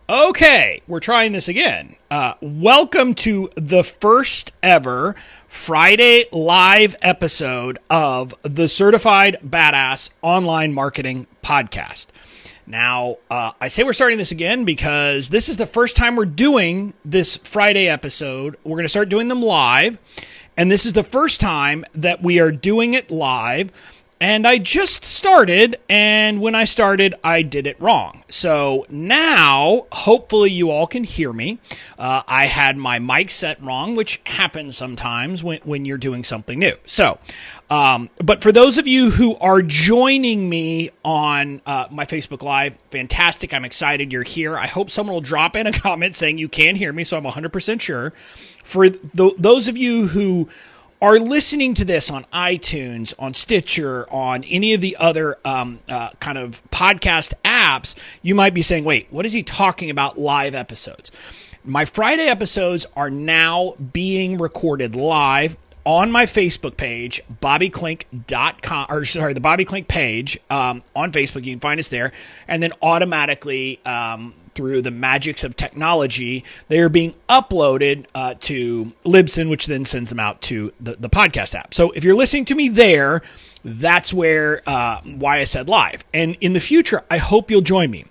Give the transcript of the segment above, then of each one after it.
Okay, we're trying this again. Welcome to the first ever Friday live episode of the Certified Badass Online Marketing Podcast. Now, I say we're starting this again because this is the first time we're doing this Friday episode. We're going to start doing them live, and this is the first time that we are doing it live. And I just started, and when I started, I did it wrong. So now, hopefully you all can hear me. I had my mic set wrong, which happens sometimes when you're doing something new. So, but for those of you who are joining me on my Facebook Live, fantastic. I'm excited you're here. I hope someone will drop in a comment saying you can hear me, so I'm 100% sure. For those of you who are listening to this on iTunes, on Stitcher, on any of the other kind of podcast apps, you might be saying, wait, what is he talking about live episodes? My Friday episodes are now being recorded live on my Facebook page, bobbyklink.com, or sorry, the Bobby Klink page on Facebook. You can find us there. And then automatically, through the magics of technology, they are being uploaded to Libsyn, which then sends them out to the podcast app. So if you're listening to me there, that's where why I said live. And in the future, I hope you'll join me.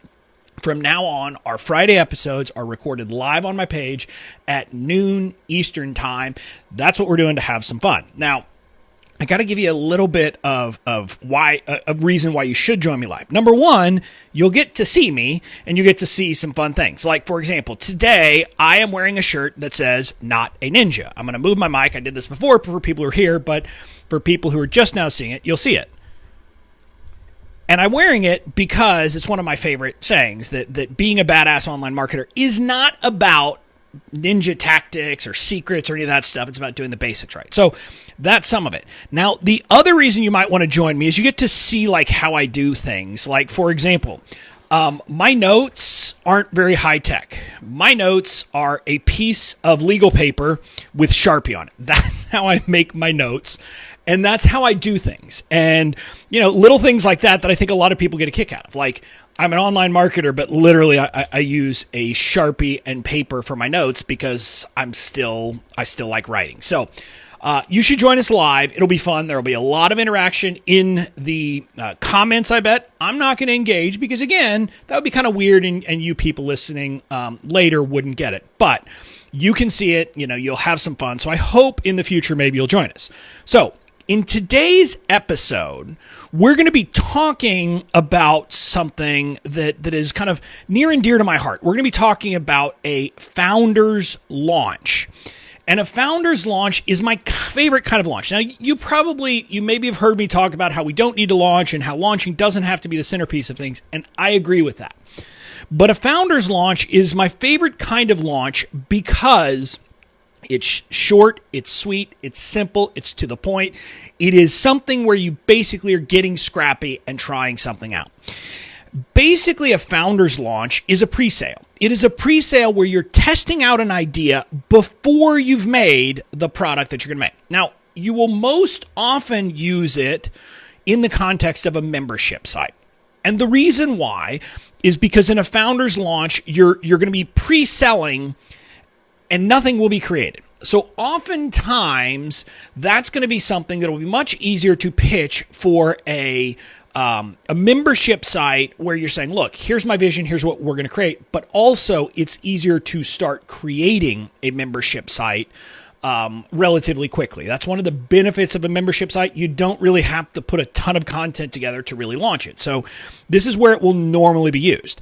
From now on, our Friday episodes are recorded live on my page at noon Eastern time. That's what we're doing to have some fun. Now, I got to give you a little bit of why a reason why you should join me live. Number one, you'll get to see me and you get to see some fun things. Like, for example, today I am wearing a shirt that says "Not a Ninja." I'm going to move my mic. I did this before for people who are here, but for people who are just now seeing it, you'll see it. And I'm wearing it because it's one of my favorite sayings that being a badass online marketer is not about ninja tactics or secrets or any of that stuff. It's about doing the basics right. So that's some of it. Now, the other reason you might want to join me is you get to see like how I do things. Like, for example, my notes aren't very high tech. My notes are a piece of legal paper with Sharpie on it. That's how I make my notes. And that's how I do things. And, you know, little things like that I think a lot of people get a kick out of. Like, I'm an online marketer, but literally I use a Sharpie and paper for my notes because I still like writing. So you should join us live. It'll be fun. There will be a lot of interaction in the comments, I bet. I'm not going to engage because, again, that would be kind of weird and you people listening later wouldn't get it. But you can see it. You know, you'll have some fun. So I hope in the future maybe you'll join us. So in today's episode, we're going to be talking about something that is kind of near and dear to my heart. We're going to be talking about a founder's launch. And a founder's launch is my favorite kind of launch. Now, you maybe have heard me talk about how we don't need to launch and how launching doesn't have to be the centerpiece of things, and I agree with that. But a founder's launch is my favorite kind of launch because it's short, it's sweet, it's simple, it's to the point. It is something where you basically are getting scrappy and trying something out. Basically, a founder's launch is a pre-sale. It is a pre-sale where you're testing out an idea before you've made the product that you're going to make. Now, you will most often use it in the context of a membership site. And the reason why is because in a founder's launch, you're going to be pre-selling and nothing will be created. So oftentimes, that's going to be something that will be much easier to pitch for a membership site where you're saying, look, here's my vision, here's what we're going to create. But also, it's easier to start creating a membership site relatively quickly. That's one of the benefits of a membership site. You don't really have to put a ton of content together to really launch it. So this is where it will normally be used.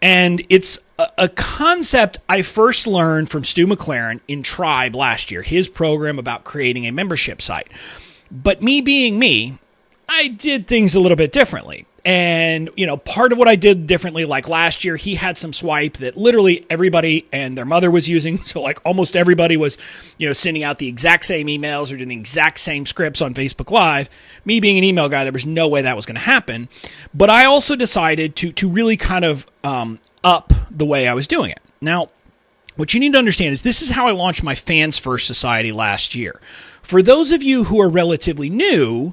And it's a concept I first learned from Stu McLaren in Tribe last year, his program about creating a membership site. But me being me, I did things a little bit differently. And, you know, part of what I did differently, like last year, he had some swipe that literally everybody and their mother was using. So like almost everybody was, you know, sending out the exact same emails or doing the exact same scripts on Facebook Live. Me being an email guy, there was no way that was going to happen. But I also decided to really kind of up the way I was doing it. Now, what you need to understand is this is how I launched my Fans First Society last year. For those of you who are relatively new,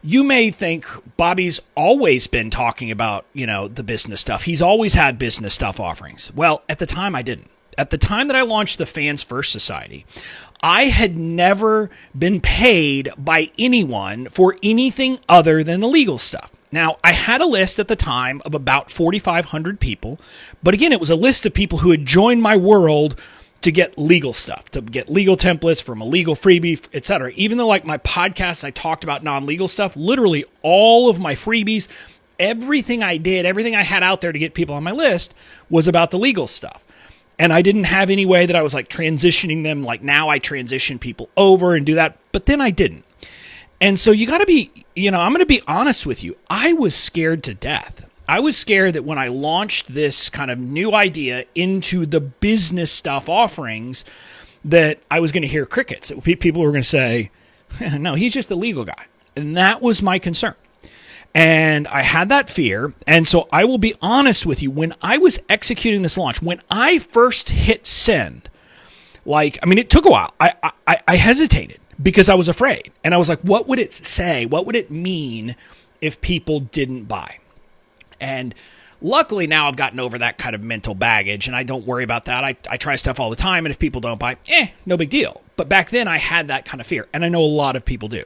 you may think Bobby's always been talking about, the business stuff. He's always had business stuff offerings. Well, at the time I didn't. At the time that I launched the Fans First Society, I had never been paid by anyone for anything other than the legal stuff. Now, I had a list at the time of about 4,500 people, but again, it was a list of people who had joined my world to get legal stuff, to get legal templates from a legal freebie, etc. Even though like my podcasts, I talked about non-legal stuff, literally all of my freebies, everything I did, everything I had out there to get people on my list was about the legal stuff. And I didn't have any way that I was like transitioning them. Like now I transition people over and do that, but then I didn't. And so you got to be, I'm going to be honest with you. I was scared to death. I was scared that when I launched this kind of new idea into the business stuff offerings, that I was going to hear crickets. People were going to say, no, he's just a legal guy. And that was my concern. And I had that fear. And so I will be honest with you, when I was executing this launch, when I first hit send, it took a while. I hesitated because I was afraid. And I was like, what would it say? What would it mean if people didn't buy? And luckily now I've gotten over that kind of mental baggage and I don't worry about that. I try stuff all the time, and if people don't buy, no big deal. But back then I had that kind of fear, and I know a lot of people do.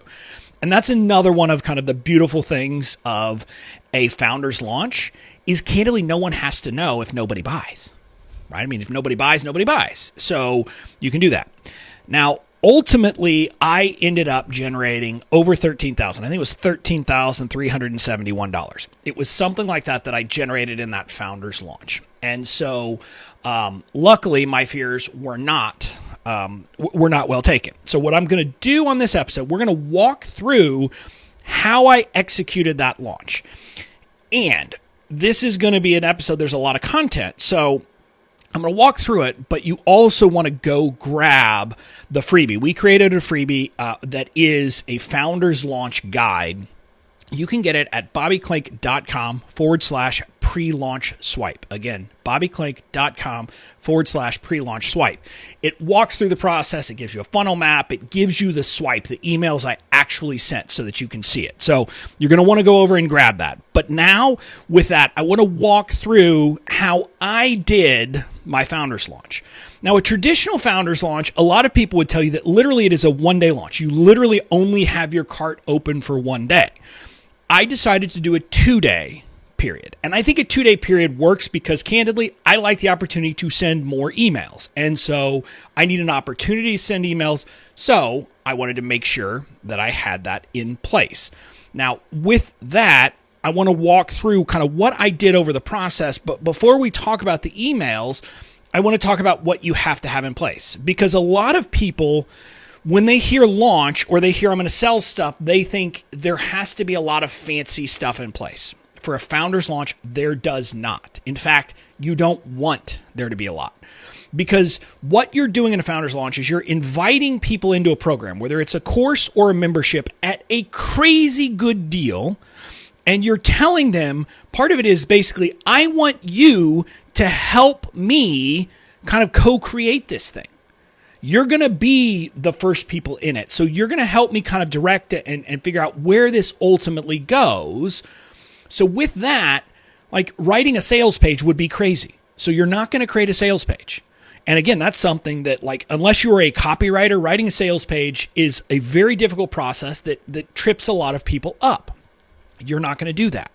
And that's another one of kind of the beautiful things of a founder's launch is candidly no one has to know if nobody buys, right? I mean, if nobody buys, nobody buys. So you can do that. Now, ultimately, I ended up generating over $13,000. I think it was $13,371. It was something like that I generated in that founder's launch. And so, luckily, my fears were not well taken. So what I'm going to do on this episode, we're going to walk through how I executed that launch. And this is going to be an episode, there's a lot of content. So I'm going to walk through it, but you also want to go grab the freebie. We created a freebie that is a founder's launch guide. You can get it at bobbyclink.com/pre-launch swipe. Again, bobbyclink.com/pre-launch swipe. It walks through the process. It gives you a funnel map. It gives you the swipe, the emails I actually sent so that you can see it. So you're going to want to go over and grab that. But now with that, I want to walk through how I did my founder's launch. Now, a traditional founder's launch, a lot of people would tell you that literally it is a one-day launch. You literally only have your cart open for one day. I decided to do a 2-day period. And I think a 2-day period works because, candidly, I like the opportunity to send more emails. And so I need an opportunity to send emails. So I wanted to make sure that I had that in place. Now, with that, I want to walk through kind of what I did over the process. But before we talk about the emails, I want to talk about what you have to have in place. Because a lot of people, when they hear launch or they hear I'm going to sell stuff, they think there has to be a lot of fancy stuff in place. For a founder's launch, there does not. In fact, you don't want there to be a lot. Because what you're doing in a founder's launch is you're inviting people into a program, whether it's a course or a membership, at a crazy good deal. And you're telling them, part of it is basically, I want you to help me kind of co-create this thing. You're going to be the first people in it. So you're going to help me kind of direct it and figure out where this ultimately goes. So with that, like writing a sales page would be crazy. So you're not going to create a sales page. And again, that's something that, like, unless you are a copywriter, writing a sales page is a very difficult process that trips a lot of people up. You're not going to do that.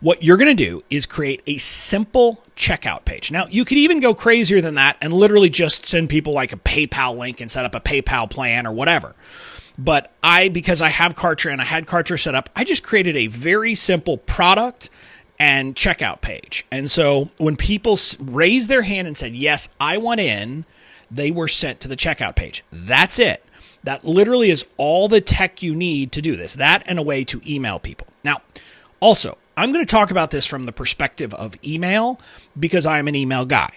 What you're going to do is create a simple checkout page. Now, you could even go crazier than that and literally just send people like a PayPal link and set up a PayPal plan or whatever. But because I have Kartra and I had Kartra set up, I just created a very simple product and checkout page. And so when people raised their hand and said, yes, I want in, they were sent to the checkout page. That's it. That literally is all the tech you need to do this. That and a way to email people. Now, also, I'm going to talk about this from the perspective of email because I'm an email guy.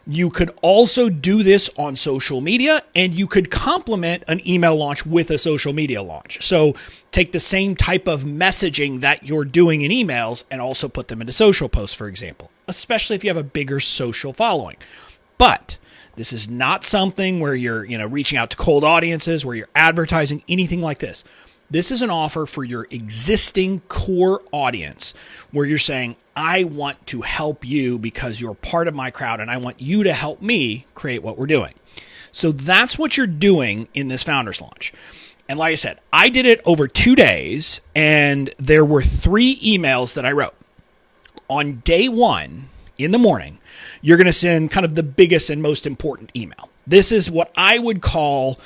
You could also do this on social media, and you could complement an email launch with a social media launch. So take the same type of messaging that you're doing in emails and also put them into social posts, for example, especially if you have a bigger social following. But this is not something where you're, reaching out to cold audiences, where you're advertising, anything like this. This is an offer for your existing core audience where you're saying, I want to help you because you're part of my crowd and I want you to help me create what we're doing. So that's what you're doing in this Founders Launch. And like I said, I did it over 2 days and there were 3 emails that I wrote. On day 1 in the morning, you're going to send kind of the biggest and most important email. This is what I would call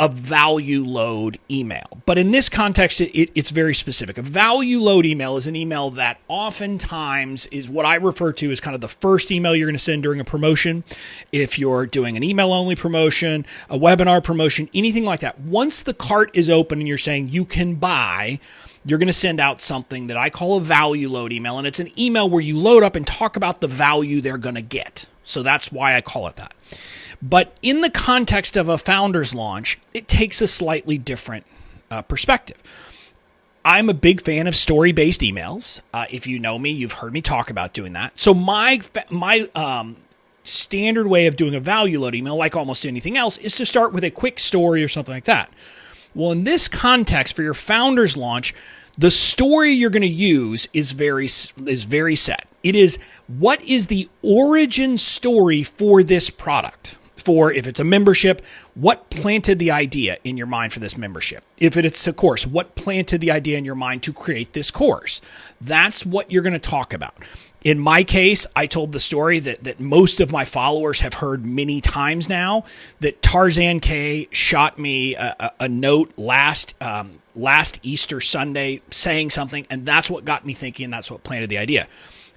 a value load email. But in this context, it's very specific. A value load email is an email that oftentimes is what I refer to as kind of the first email you're going to send during a promotion. If you're doing an email only promotion, a webinar promotion, anything like that. Once the cart is open and you're saying you can buy, you're going to send out something that I call a value load email. And it's an email where you load up and talk about the value they're going to get. So that's why I call it that. But in the context of a Founders Launch, it takes a slightly different perspective. I'm a big fan of story-based emails. If you know me, you've heard me talk about doing that. So my standard way of doing a value load email, like almost anything else, is to start with a quick story or something like that. Well, in this context, for your Founders Launch, the story you're going to use is very set. It is, what is the origin story for this product? For if it's a membership, what planted the idea in your mind for this membership? If it's a course, what planted the idea in your mind to create this course? That's what you're going to talk about. In my case, I told the story that most of my followers have heard many times now, that Tarzan K shot me a note last Easter Sunday saying something, and that's what got me thinking, and that's what planted the idea.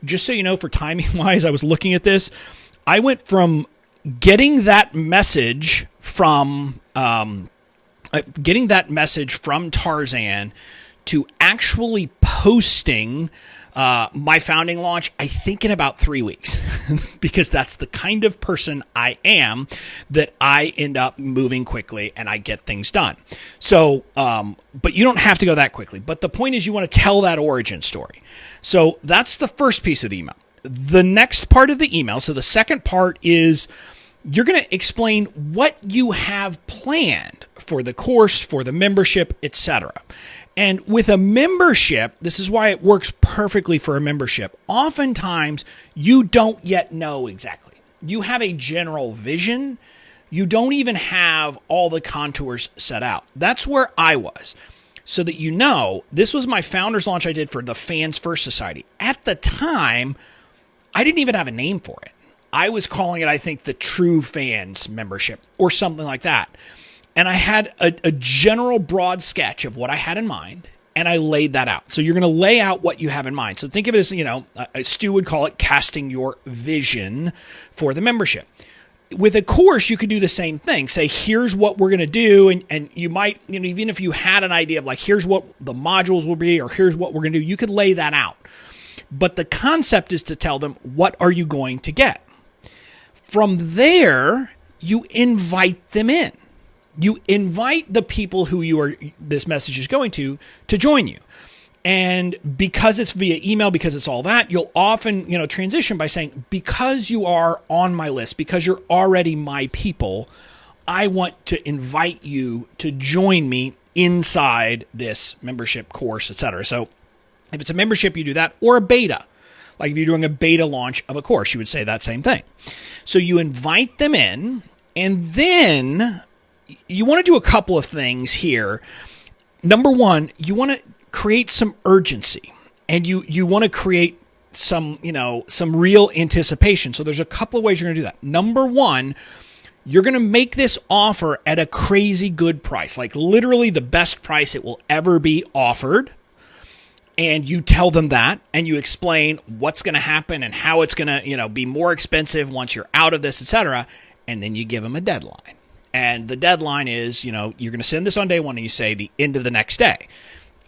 Just so you know, for timing-wise, I was looking at this. I went from getting that message from Tarzan to actually posting my founding launch, I think in about 3 weeks, because that's the kind of person I am, that I end up moving quickly and I get things done. So, but you don't have to go that quickly. But the point is, you want to tell that origin story. So that's the first piece of the email. The next part of the email, so the second part is, you're going to explain what you have planned for the course, for the membership, etc. And with a membership, this is why it works perfectly for a membership. Oftentimes, you don't yet know exactly. You have a general vision. You don't even have all the contours set out. That's where I was. So that you know, this was my Founders Launch I did for the Fans First Society. At the time, I didn't even have a name for it. I was calling it, I think, the True Fans membership or something like that. And I had a general broad sketch of what I had in mind, and I laid that out. So you're going to lay out what you have in mind. So think of it as, Stu would call it casting your vision for the membership. With a course, you could do the same thing. Say, here's what we're going to do. And you might, even if you had an idea of like, here's what the modules will be, or here's what we're going to do, you could lay that out. But the concept is to tell them, what are you going to get? From there, you invite them in. You invite the people who this message is going to join you. And because it's via email, because it's all that, you'll often, transition by saying, because you are on my list, because you're already my people, I want to invite you to join me inside this membership course, etc. So if it's a membership, you do that, or a beta. Like if you're doing a beta launch of a course, you would say that same thing. So you invite them in, and then you want to do a couple of things here. Number one, you want to create some urgency, and you want to create some real anticipation. So there's a couple of ways you're going to do that. Number one, you're going to make this offer at a crazy good price, like literally the best price it will ever be offered. And you tell them that, and you explain what's going to happen and how it's going to, be more expensive once you're out of this, etc. And then you give them a deadline. And the deadline is, you're going to send this on day one, and you say the end of the next day.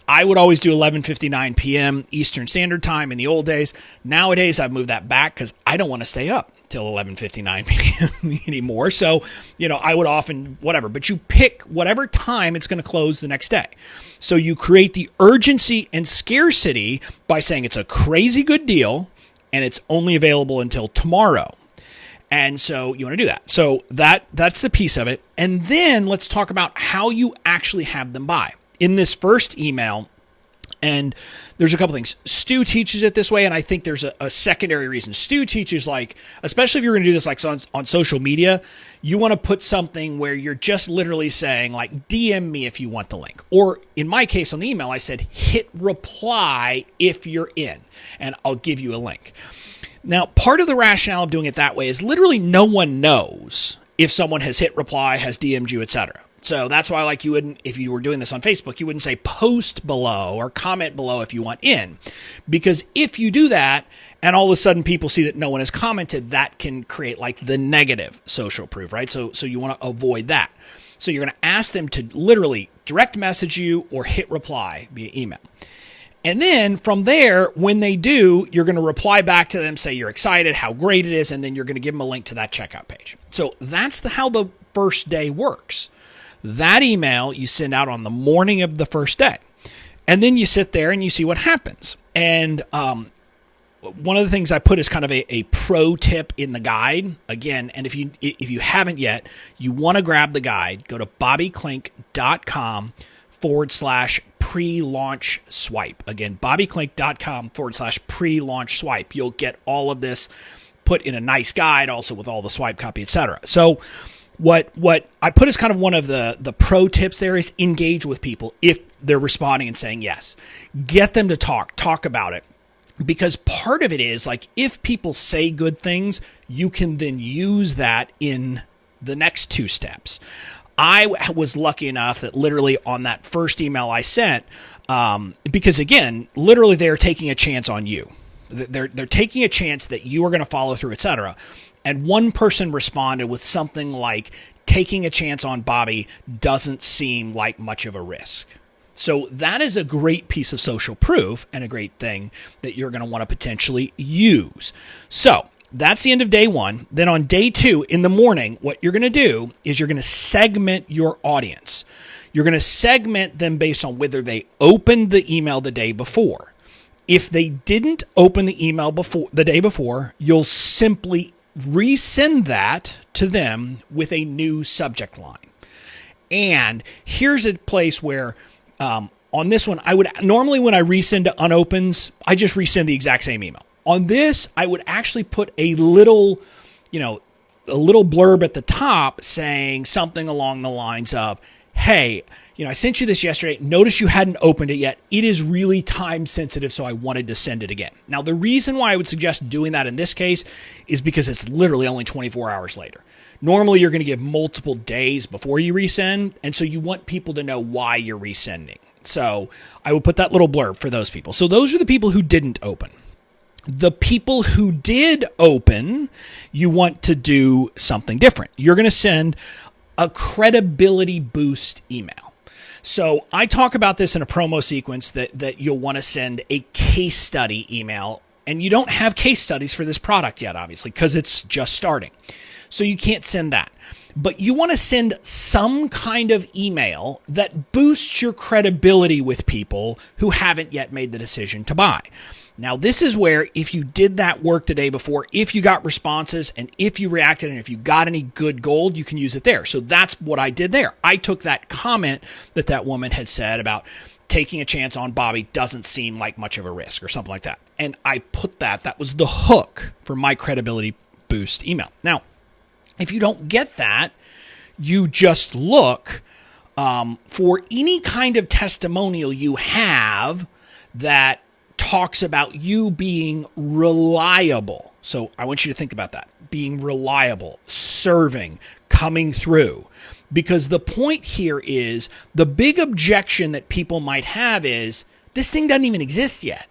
I would always do 11:59 p.m. Eastern Standard Time in the old days. Nowadays, I've moved that back because I don't want to stay up till 11:59 p.m. anymore. So, I would often, whatever. But you pick whatever time it's going to close the next day. So you create the urgency and scarcity by saying it's a crazy good deal and it's only available until tomorrow. And so you want to do that. So that's the piece of it. And then let's talk about how you actually have them buy. in this first email, and there's a couple things. Stu teaches it this way, and I think there's a secondary reason. Stu teaches, like, especially if you're going to do this like on social media, you want to put something where you're just literally saying, like, DM me if you want the link. Or in my case on the email, I said, hit reply if you're in, and I'll give you a link. Now, part of the rationale of doing it that way is literally no one knows if someone has hit reply, has DM'd you, etc. So that's why, like, you wouldn't, if you were doing this on Facebook, you wouldn't say post below or comment below if you want in. Because if you do that and all of a sudden people see that no one has commented, that can create like the negative social proof, right? So you want to avoid that. So you're going to ask them to literally direct message you or hit reply via email. And then from there, when they do, you're going to reply back to them, say you're excited, how great it is, and then you're going to give them a link to that checkout page. So that's how the first day works. That email you send out on the morning of the first day. And then you sit there and you see what happens. And one of the things I put is kind of a pro tip in the guide. Again, and if you haven't yet, you want to grab the guide. Go to bobbyklink.com/pre-launch swipe. Again, bobbyklink.com/pre-launch swipe. You'll get all of this put in a nice guide, also with all the swipe copy, etc. So what I put as kind of one of the pro tips there is engage with people if they're responding and saying yes. Get them to talk about it. Because part of it is, like, if people say good things, you can then use that in the next two steps. I was lucky enough that literally on that first email I sent, because again, literally they're taking a chance on you. They're taking a chance that you are going to follow through, etc. And one person responded with something like, taking a chance on Bobby doesn't seem like much of a risk. So that is a great piece of social proof and a great thing that you're going to want to potentially use. So that's the end of day one. Then on day two in the morning, what you're going to do is you're going to segment your audience. You're going to segment them based on whether they opened the email the day before. If they didn't open the email the day before, you'll simply resend that to them with a new subject line. And here's a place where on this one, I would normally, when I resend to unopens, I just resend the exact same email. On this, I would actually put a little blurb at the top saying something along the lines of, hey, I sent you this yesterday. Notice you hadn't opened it yet. It is really time sensitive, so I wanted to send it again. Now, the reason why I would suggest doing that in this case is because it's literally only 24 hours later. Normally, you're going to give multiple days before you resend, and so you want people to know why you're resending. So I would put that little blurb for those people. So those are the people who didn't open. The people who did open, you want to do something different. You're going to send a credibility boost email. So I talk about this in a promo sequence that you'll want to send a case study email. And you don't have case studies for this product yet, obviously, because it's just starting. So you can't send that. But you want to send some kind of email that boosts your credibility with people who haven't yet made the decision to buy. Now, this is where if you did that work the day before, if you got responses and if you reacted and if you got any good gold, you can use it there. So that's what I did there. I took that comment that woman had said about taking a chance on Bobby doesn't seem like much of a risk or something like that. And I put that was the hook for my credibility boost email. Now, if you don't get that, you just look for any kind of testimonial you have that talks about you being reliable. So I want you to think about that. Being reliable, serving, coming through. Because the point here is the big objection that people might have is this thing doesn't even exist yet.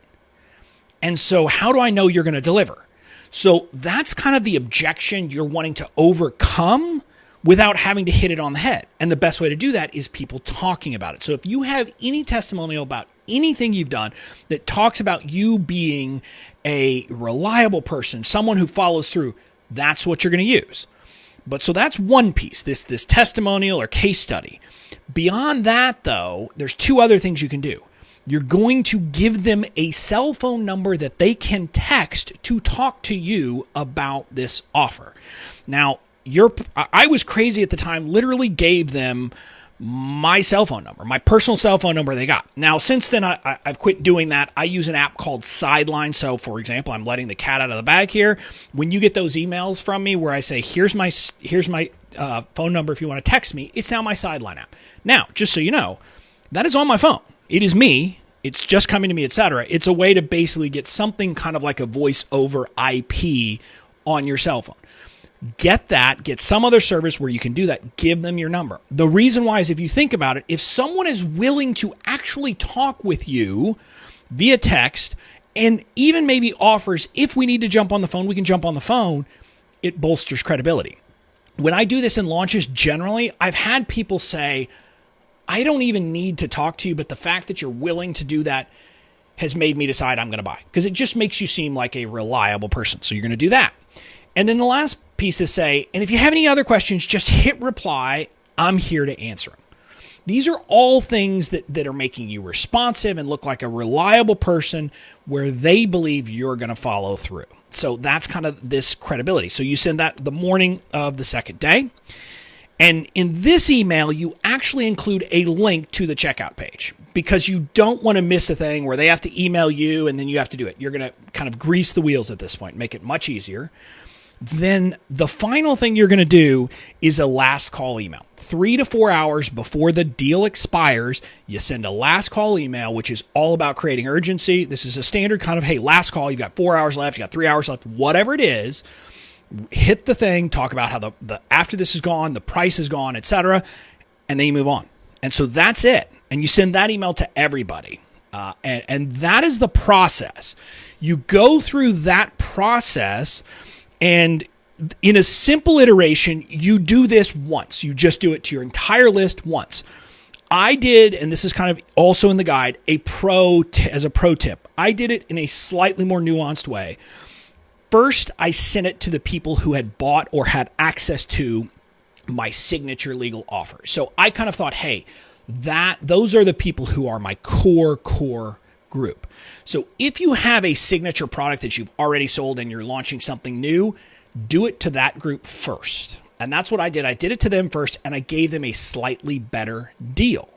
And so how do I know you're going to deliver? So that's kind of the objection you're wanting to overcome without having to hit it on the head. And the best way to do that is people talking about it. So if you have any testimonial about anything you've done that talks about you being a reliable person, someone who follows through, that's what you're going to use. But so that's one piece, this testimonial or case study. Beyond that, though, there's two other things you can do. You're going to give them a cell phone number that they can text to talk to you about this offer. Now, I was crazy at the time, literally gave them my cell phone number, my personal cell phone number they got. Now, since then, I've quit doing that. I use an app called Sideline. So, for example, I'm letting the cat out of the bag here. When you get those emails from me where I say, here's my phone number if you want to text me, it's now my Sideline app. Now, just so you know, that is on my phone. It is me. It's just coming to me, etc. It's a way to basically get something kind of like a voice over IP on your cell phone. Get that, get some other service where you can do that, give them your number. The reason why is if you think about it, if someone is willing to actually talk with you via text and even maybe offers, if we need to jump on the phone, we can jump on the phone, it bolsters credibility. When I do this in launches, generally, I've had people say, I don't even need to talk to you, but the fact that you're willing to do that has made me decide I'm going to buy, because it just makes you seem like a reliable person. So you're going to do that. And then the last piece is say, and if you have any other questions, just hit reply. I'm here to answer them. These are all things that are making you responsive and look like a reliable person where they believe you're going to follow through. So that's kind of this credibility. So you send that the morning of the second day. And in this email, you actually include a link to the checkout page because you don't want to miss a thing where they have to email you and then you have to do it. You're going to kind of grease the wheels at this point, make it much easier. Then the final thing you're going to do is a last call email. 3 to 4 hours before the deal expires, you send a last call email, which is all about creating urgency. This is a standard kind of, hey, last call, you've got 4 hours left, you got 3 hours left, whatever it is. Hit the thing, talk about how the after this is gone, the price is gone, etc., and then you move on. And so that's it. And you send that email to everybody. And that is the process. You go through that process, and in a simple iteration, you do this once. You just do it to your entire list once. I did, and this is kind of also in the guide, as a pro tip. I did it in a slightly more nuanced way. First, I sent it to the people who had bought or had access to my signature legal offer. So I kind of thought, hey, those are the people who are my core group. So if you have a signature product that you've already sold and you're launching something new, do it to that group first. And that's what I did. I did it to them first, and I gave them a slightly better deal.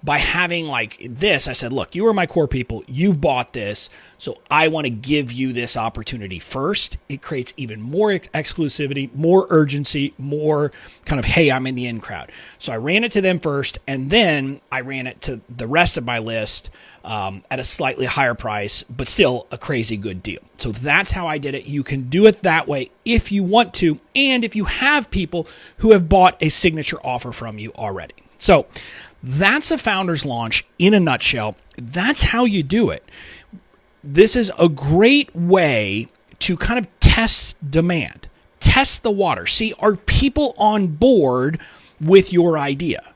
By having like this, I said, look, you are my core people. You've bought this, so I want to give you this opportunity first. It creates even more exclusivity, more urgency, more kind of, hey, I'm in the in crowd. So I ran it to them first, and then I ran it to the rest of my list at a slightly higher price, but still a crazy good deal. So that's how I did it. You can do it that way if you want to, and if you have people who have bought a signature offer from you already. So that's a founder's launch in a nutshell. That's how you do it. This is a great way to kind of test demand, test the water. See, are people on board with your idea?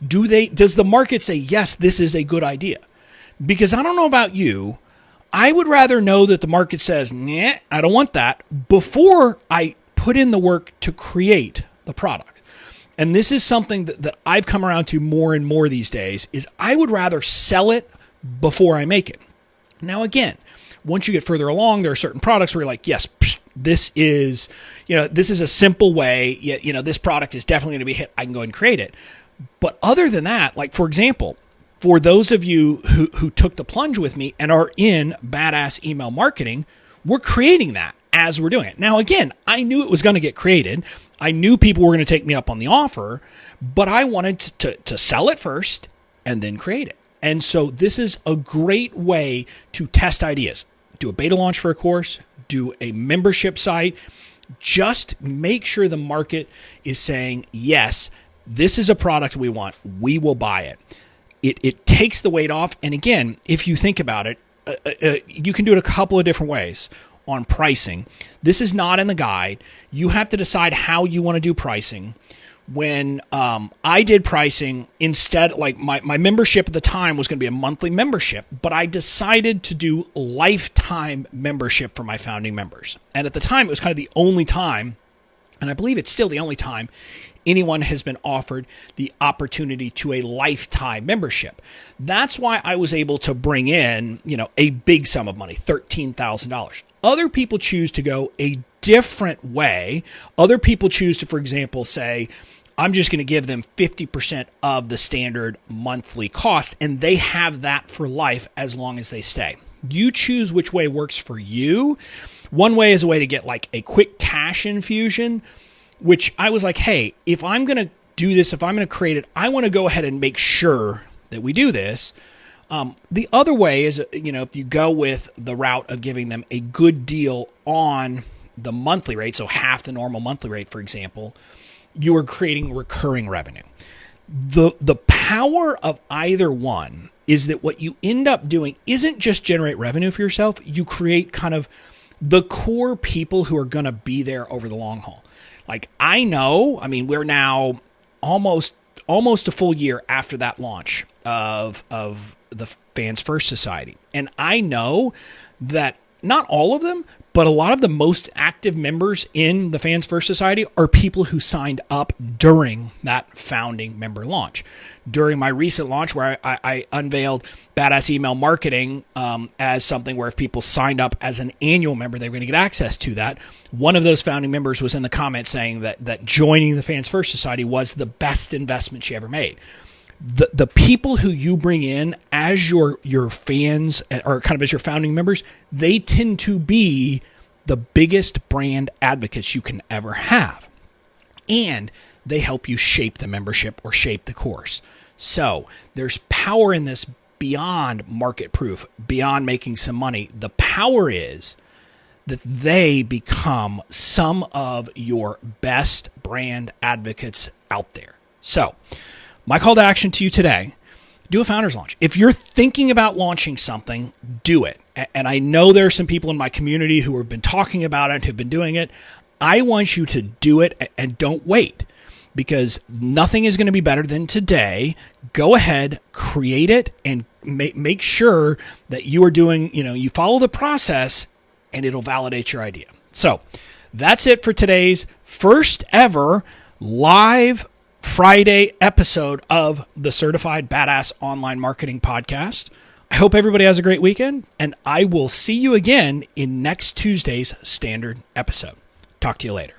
Does the market say, yes, this is a good idea? Because I don't know about you, I would rather know that the market says, nah, I don't want that, before I put in the work to create the product. And this is something that I've come around to more and more these days, is I would rather sell it before I make it. Now, again, once you get further along, there are certain products where you're like, yes, this is a simple way, this product is definitely going to be a hit. I can go ahead and create it. But other than that, like, for example, for those of you who took the plunge with me and are in Badass Email Marketing, we're creating that as we're doing it. Now, again, I knew it was going to get created. I knew people were going to take me up on the offer, but I wanted to sell it first and then create it. And so this is a great way to test ideas. Do a beta launch for a course, do a membership site. Just make sure the market is saying, yes, this is a product we want. We will buy it. It takes the weight off. And again, if you think about it, you can do it a couple of different ways on pricing. This is not in the guide. You have to decide how you want to do pricing. When I did pricing, instead, like my membership at the time was going to be a monthly membership, but I decided to do lifetime membership for my founding members. And at the time, it was kind of the only time, and I believe it's still the only time, anyone has been offered the opportunity to a lifetime membership. That's why I was able to bring in, a big sum of money, $13,000. Other people choose to go a different way. Other people choose to, for example, say, I'm just going to give them 50% of the standard monthly cost, and they have that for life as long as they stay. You choose which way works for you. One way is a way to get like a quick cash infusion, which I was like, hey, if I'm going to do this, if I'm going to create it, I want to go ahead and make sure that we do this. The other way is, if you go with the route of giving them a good deal on the monthly rate, so half the normal monthly rate, for example, you are creating recurring revenue. The power of either one is that what you end up doing isn't just generate revenue for yourself. You create kind of the core people who are going to be there over the long haul. Like we're now almost a full year after that launch of the Fans First Society. And I know that not all of them, but a lot of the most active members in the Fans First Society are people who signed up during that founding member launch. During my recent launch where I unveiled Badass Email Marketing as something where if people signed up as an annual member, they were going to get access to that. One of those founding members was in the comments saying that joining the Fans First Society was the best investment she ever made. The people who you bring in as your fans or kind of as your founding members, they tend to be the biggest brand advocates you can ever have. And they help you shape the membership or shape the course. So there's power in this beyond market proof, beyond making some money. The power is that they become some of your best brand advocates out there. So my call to action to you today, do a founder's launch. If you're thinking about launching something, do it. And I know there are some people in my community who have been talking about it and have been doing it. I want you to do it and don't wait, because nothing is going to be better than today. Go ahead, create it, and make sure that you are doing, you follow the process and it'll validate your idea. So that's it for today's first ever live Friday episode of the Certified Badass Online Marketing Podcast. I hope everybody has a great weekend, and I will see you again in next Tuesday's standard episode. Talk to you later.